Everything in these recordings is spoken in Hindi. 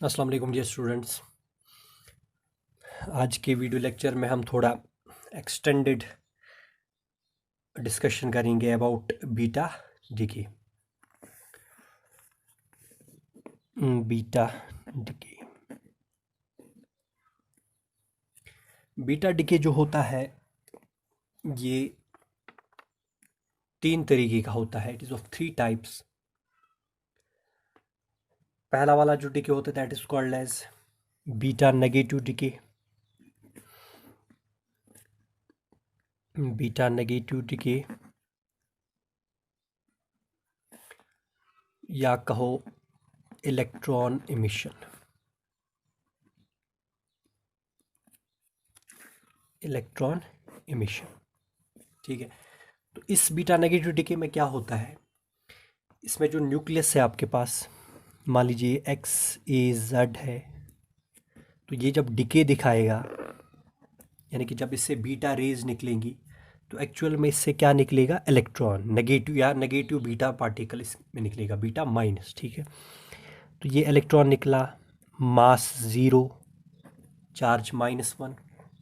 अस्सलाम वालेकुम डियर स्टूडेंट्स। आज के वीडियो लेक्चर में हम थोड़ा एक्सटेंडेड डिस्कशन करेंगे about beta decay. Beta decay beta decay जो होता है ये 3 तरीके का होता है। It is of 3 types. पहला वाला जो डिके होता है that is called as beta negative decay. Beta negative decay या कहो इलेक्ट्रॉन इमिशन। इलेक्ट्रॉन इमिशन, ठीक है। तो इस बीटा नेगेटिव डिके में क्या होता है, इसमें जो न्यूक्लियस है आपके पास, मान लीजिए एक्स ए जेड है, तो ये जब डिके दिखाएगा यानी कि जब इससे बीटा रेज निकलेंगी तो एक्चुअल में इससे क्या निकलेगा, इलेक्ट्रॉन नेगेटिव या नेगेटिव बीटा पार्टिकल इसमें निकलेगा, बीटा माइनस, ठीक है। तो ये इलेक्ट्रॉन निकला, मास 0, चार्ज -1।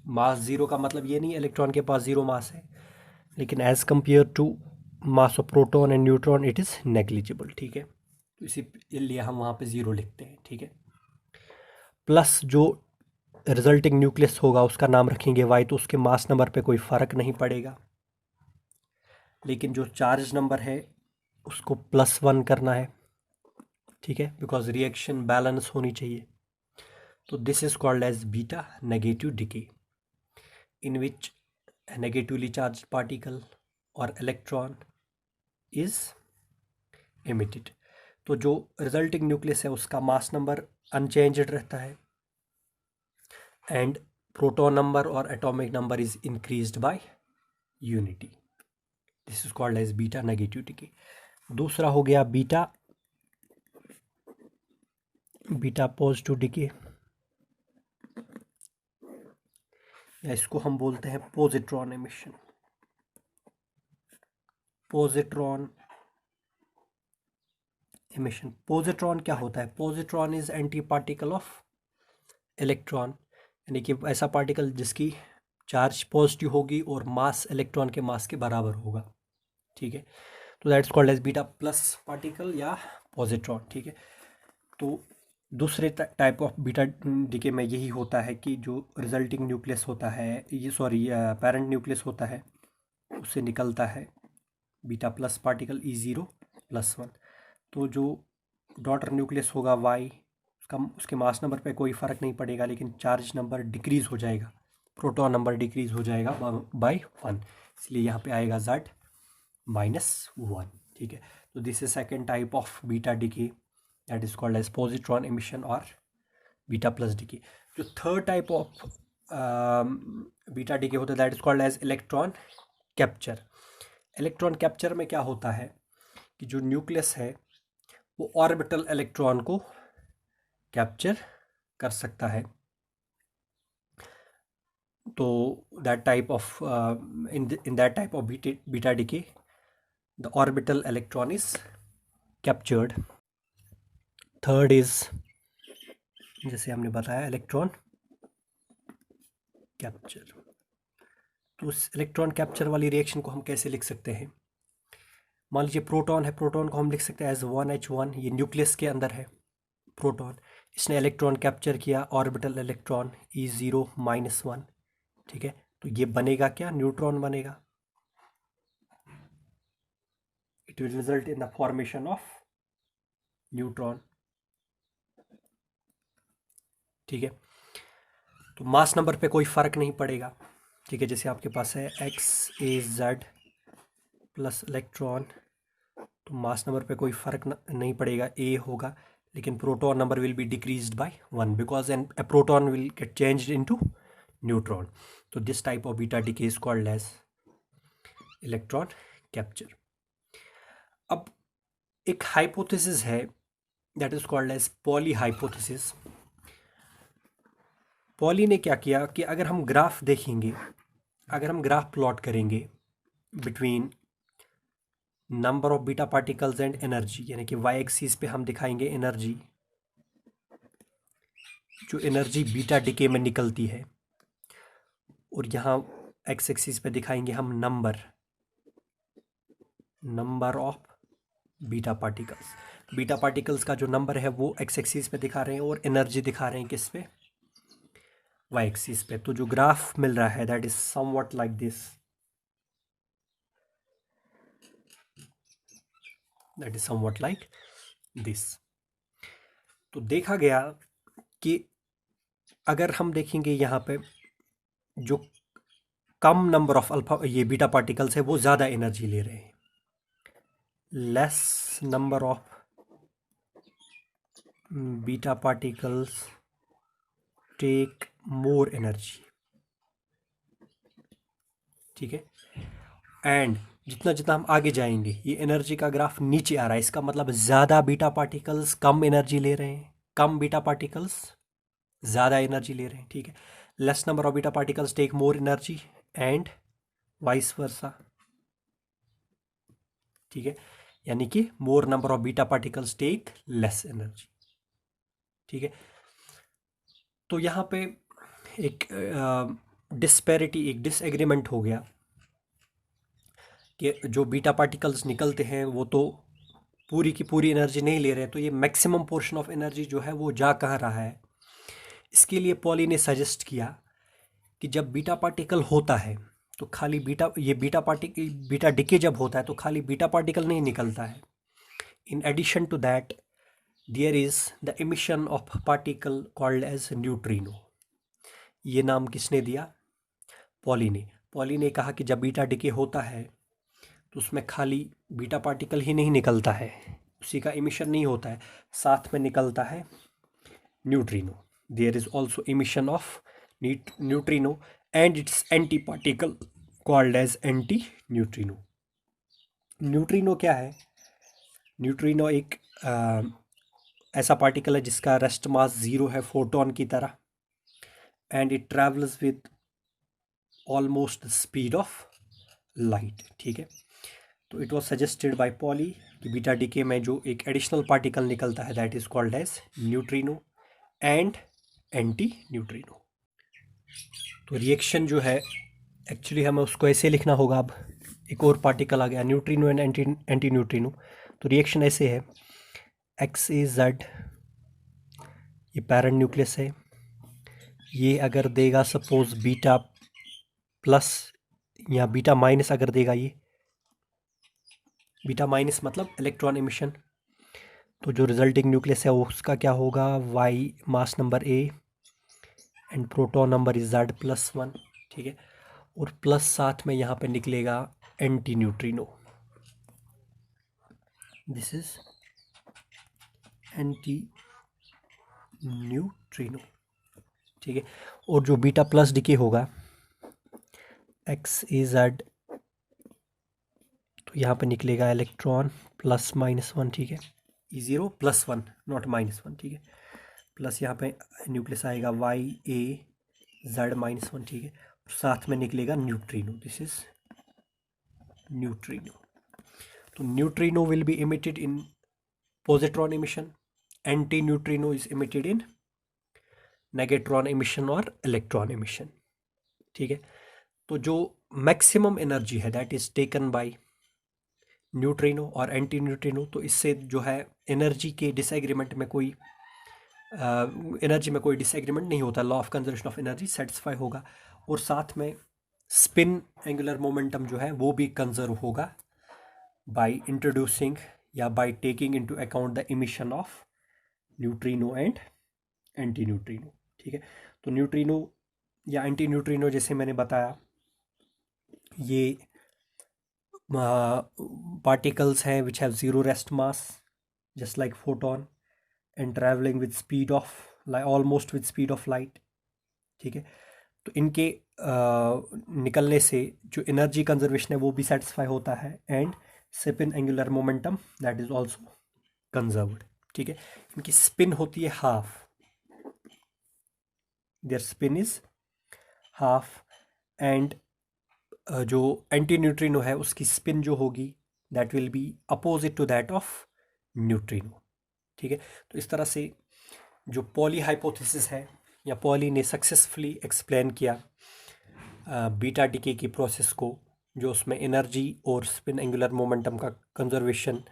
मास 0 का मतलब ये नहीं इलेक्ट्रॉन के पास 0 मास है, लेकिन as compare to mass of proton and neutron it is negligible, ठीक है। तो इसी लिए हम वहाँ पे 0 लिखते हैं, ठीक है। प्लस जो रिजल्टिंग न्यूक्लियस होगा उसका नाम रखेंगे वाई, तो उसके मास नंबर पे कोई फ़र्क नहीं पड़ेगा, लेकिन जो चार्ज नंबर है उसको +1 करना है, ठीक है, बिकॉज रिएक्शन बैलेंस होनी चाहिए। तो this is called as beta negative decay, in which negatively charge particle और इलेक्ट्रॉन इज एमिटेड। तो जो रिजल्टिंग न्यूक्लियस है उसका मास नंबर अनचेंज्ड रहता है एंड प्रोटॉन नंबर और atomic number is increased by unity. This is called as beta negative decay. दूसरा हो गया बीटा पॉजिटिव डिके, या इसको हम बोलते हैं positron emission. Positron emission, positron क्या होता है, positron is anti particle of electron, यानी कि ऐसा पार्टिकल जिसकी चार्ज पॉजिटिव होगी और मास इलेक्ट्रॉन के मास के बराबर होगा, ठीक है। तो that's called as beta plus particle या पॉजिट्रॉन, ठीक है। तो दूसरे टाइप ऑफ बीटा डिके में यही होता है कि जो रिजल्टिंग न्यूक्लियस होता है, ये सॉरी पेरेंट न्यूक्लियस होता है, उससे निकलता है बीटा प्लस पार्टिकल E0+1। तो जो डॉटर न्यूक्लियस होगा वाई, उसके मास नंबर पे कोई फ़र्क नहीं पड़ेगा, लेकिन चार्ज नंबर डिक्रीज़ हो जाएगा, प्रोटॉन नंबर डिक्रीज़ हो जाएगा बाय 1, इसलिए यहाँ पे आएगा Z-1, ठीक है। तो this is second type of beta decay, that is called as positron emission और बीटा प्लस डिके। जो third type of beta decay होता है that is called as electron capture. Electron capture में क्या होता है कि जो न्यूक्लियस है वो ऑर्बिटल इलेक्ट्रॉन को कैप्चर कर सकता है। तो that type of in that type of beta decay the orbital electron is captured. Third is, जैसे हमने बताया, इलेक्ट्रॉन कैप्चर। तो उस इलेक्ट्रॉन कैप्चर वाली रिएक्शन को हम कैसे लिख सकते हैं, मान लीजिए प्रोटॉन है, प्रोटॉन को हम लिख सकते हैं एज 1H1, ये न्यूक्लियस के अंदर है प्रोटॉन, इसने इलेक्ट्रॉन कैप्चर किया, ऑर्बिटल इलेक्ट्रॉन E0-1, ठीक है। तो ये बनेगा क्या, न्यूट्रॉन बनेगा। It will result in the formation of neutron, ठीक है। तो मास नंबर पे कोई फर्क नहीं पड़ेगा, ठीक है। जैसे आपके पास है XaZ प्लस इलेक्ट्रॉन, तो मास नंबर पे कोई फर्क नहीं पड़ेगा, A होगा, लेकिन proton number will be decreased by 1 because an a proton will get changed into neutron. तो this type of beta decay is called as electron capture. अब एक हाइपोथेसिस है that is called as Pauli hypothesis. Pauli ने क्या किया कि अगर हम ग्राफ देखेंगे, अगर हम ग्राफ प्लॉट करेंगे between number of beta particles and energy, यानी कि वाई एक्सिस पे हम दिखाएंगे एनर्जी जो एनर्जी बीटा डिके में निकलती है, और यहाँ एक्स एक्सिस पे दिखाएंगे हम number of beta particles. Beta particles का जो नंबर है वो एक्स एक्सिस पे दिखा रहे हैं, और एनर्जी दिखा रहे हैं किस पे, वाई एक्सिस पे। तो जो ग्राफ मिल रहा है that is somewhat like this, that is somewhat like this. तो देखा गया कि अगर हम देखेंगे यहाँ पे जो कम नंबर ऑफ अल्फा ये बीटा पार्टिकल्स है वो ज़्यादा एनर्जी ले रहे हैं, less number of beta particles take more energy, ठीक है। एंड जितना जितना हम आगे जाएंगे ये एनर्जी का ग्राफ नीचे आ रहा है, इसका मतलब ज़्यादा बीटा पार्टिकल्स कम एनर्जी ले रहे हैं, कम बीटा पार्टिकल्स ज़्यादा एनर्जी ले रहे हैं, ठीक है। Less number of beta particles take more energy and vice versa, ठीक है। यानी कि more number of beta particles take less energy, ठीक है। तो यहाँ पे एक डिस्पैरिटी, एक डिसएग्रीमेंट हो गया कि जो बीटा पार्टिकल्स निकलते हैं वो तो पूरी की पूरी एनर्जी नहीं ले रहे हैं, तो ये मैक्सिमम पोर्शन ऑफ एनर्जी जो है वो जा कहाँ रहा है। इसके लिए पॉली ने सजेस्ट किया कि जब बीटा पार्टिकल होता है तो खाली बीटा डिके जब होता है तो खाली बीटा पार्टिकल नहीं निकलता है। In addition to that there is the emission of particle called as neutrino. ये नाम किसने दिया? पॉली ने। पॉली ने कहा कि जब बीटा डिके होता है तो उसमें खाली बीटा पार्टिकल ही नहीं निकलता है, उसी का इमिशन नहीं होता है, साथ में निकलता है neutrino. There is also emission of neutrino and its anti particle called as anti neutrino. Neutrino क्या है? न्यूट्रिनो एक ऐसा पार्टिकल है जिसका रेस्ट मास 0 है, फोटोन की तरह, and it travels with almost the speed of light, ठीक है। तो it was suggested by Pauli कि बीटा डिके में जो एक एडिशनल पार्टिकल निकलता है that is called as neutrino and anti neutrino. तो रिएक्शन जो है एक्चुअली हमें उसको ऐसे लिखना होगा। अब एक और पार्टिकल आ गया न्यूट्रिनो एंड एंटी न्यूट्रिनो, तो रिएक्शन ऐसे है, एक्स ए जेड, ये पैरेंट न्यूक्लियस है, ये अगर देगा सपोज बीटा प्लस या बीटा माइनस, अगर देगा ये बीटा माइनस मतलब इलेक्ट्रॉन एमिशन, तो जो रिजल्टिंग न्यूक्लियस है उसका क्या होगा, Y mass number A and proton number is Z+1, ठीक है। और प्लस साथ में यहाँ पे निकलेगा anti neutrino, this is anti neutrino, ठीक है। और जो बीटा प्लस डिके होगा XAZ, तो यहाँ पे निकलेगा इलेक्ट्रॉन +-1, ठीक है। E0 +1 नॉट -1, ठीक है। प्लस यहाँ पे न्यूक्लियस आएगा YAZ-1, ठीक है। साथ में निकलेगा न्यूट्रिनो, दिस इज न्यूट्रिनो। तो neutrino will be emitted in positron emission, anti neutrino is emitted in negatron emission और इलेक्ट्रॉन इमिशन, ठीक है। तो जो मैक्सिमम एनर्जी है that is taken by neutrino और एंटी न्यूट्रिनो, तो इससे जो है एनर्जी के डिसएग्रीमेंट में कोई एनर्जी में कोई डिसएग्रीमेंट नहीं होता, law of conservation of energy satisfy होगा, और साथ में स्पिन एंगुलर मोमेंटम जो है वो भी कंजर्व होगा बाय इंट्रोड्यूसिंग या by taking into account the emission of neutrino and anti neutrino, ठीक है। तो न्यूट्रिनो या एंटी न्यूट्रिनो जैसे मैंने बताया ये पार्टिकल्स हैं which have zero rest mass just like photon and travelling with speed of almost with speed of light, ठीक है। तो इनके निकलने से जो एनर्जी कंजर्वेशन है वो भी सेटिस्फाई होता है, and spin angular momentum that is also conserved, ठीक है। इनकी स्पिन होती है half, their spin is half, and जो एंटी न्यूट्रिनो है उसकी स्पिन जो होगी that will be opposite to that of neutrino, ठीक है। तो इस तरह से जो पॉली हाइपोथेसिस है या पॉली ने सक्सेसफुली एक्सप्लेन किया बीटा डिके की प्रोसेस को, जो उसमें एनर्जी और स्पिन एंगुलर मोमेंटम का कंजर्वेशन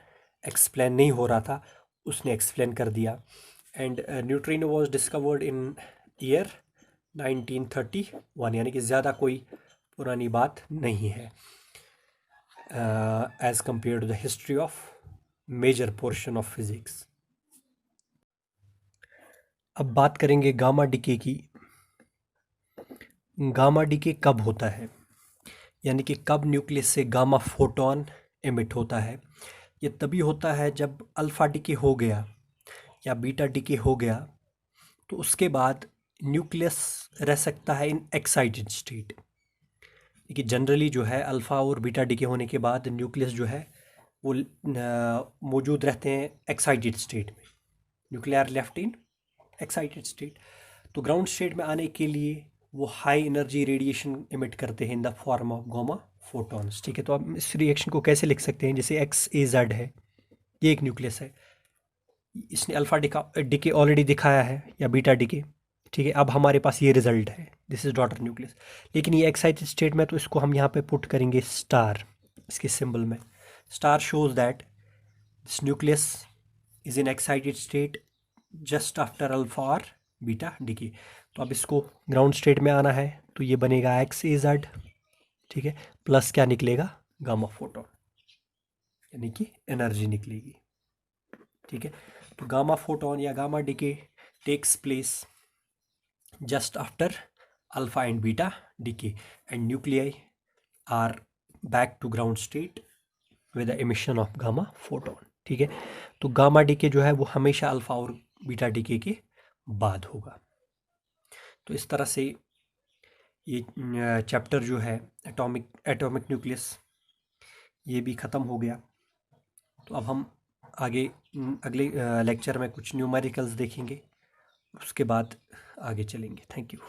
एक्सप्लेन नहीं हो रहा था, उसने एक्सप्लेन कर दिया। And neutrino was discovered in year 1931, यानी कि ज़्यादा कोई पुरानी बात नहीं है as compare to the history of major portion of physics. अब बात करेंगे गामा डिके की। गामा डिके कब होता है, यानी कि कब न्यूक्लियस से गामा फोटॉन एमिट होता है। ये तभी होता है जब अल्फ़ा डिके हो गया या बीटा डिके हो गया, तो उसके बाद न्यूक्लियस रह सकता है इन एक्साइटेड स्टेट। कि जनरली जो है अल्फ़ा और बीटा डिके होने के बाद न्यूक्लियस जो है वो मौजूद रहते हैं एक्साइटेड स्टेट में, nuclear left in excited state. तो ग्राउंड स्टेट में आने के लिए वो हाई एनर्जी रेडिएशन इमिट करते हैं in the form of gamma photons. ठीक है, तो आप इस रिएक्शन को कैसे लिख सकते हैं, जैसे XAZ है, ये एक न्यूक्लियस है, इसने अल्फ़ा डिके ऑलरेडी दिखाया है या बीटा डिके। ठीक है, अब हमारे पास ये रिजल्ट है, दिस इज डॉटर न्यूक्लियस। लेकिन ये एक्साइटेड स्टेट में, तो इसको हम यहाँ पे पुट करेंगे स्टार, इसके सिंबल में star shows that this nucleus is in excited state just after alpha और बीटा डिके। तो अब इसको ग्राउंड स्टेट में आना है, तो ये बनेगा XAZ, ठीक है, प्लस क्या निकलेगा, गामा फोटोन, यानी कि एनर्जी निकलेगी। ठीक है, तो गामा फोटोन या gamma decay takes place just after alpha and beta decay, and nuclei are back to ground state with the emission of gamma photon। ठीक है, तो गामा डिके जो है वो हमेशा अल्फा और बीटा डिके के बाद होगा। तो इस तरह से ये चैप्टर जो है एटॉमिक न्यूक्लियस ये भी ख़त्म हो गया। तो अब हम आगे अगले लेक्चर में कुछ न्यूमेरिकल्स देखेंगे, उसके बाद आगे चलेंगे। Thank you.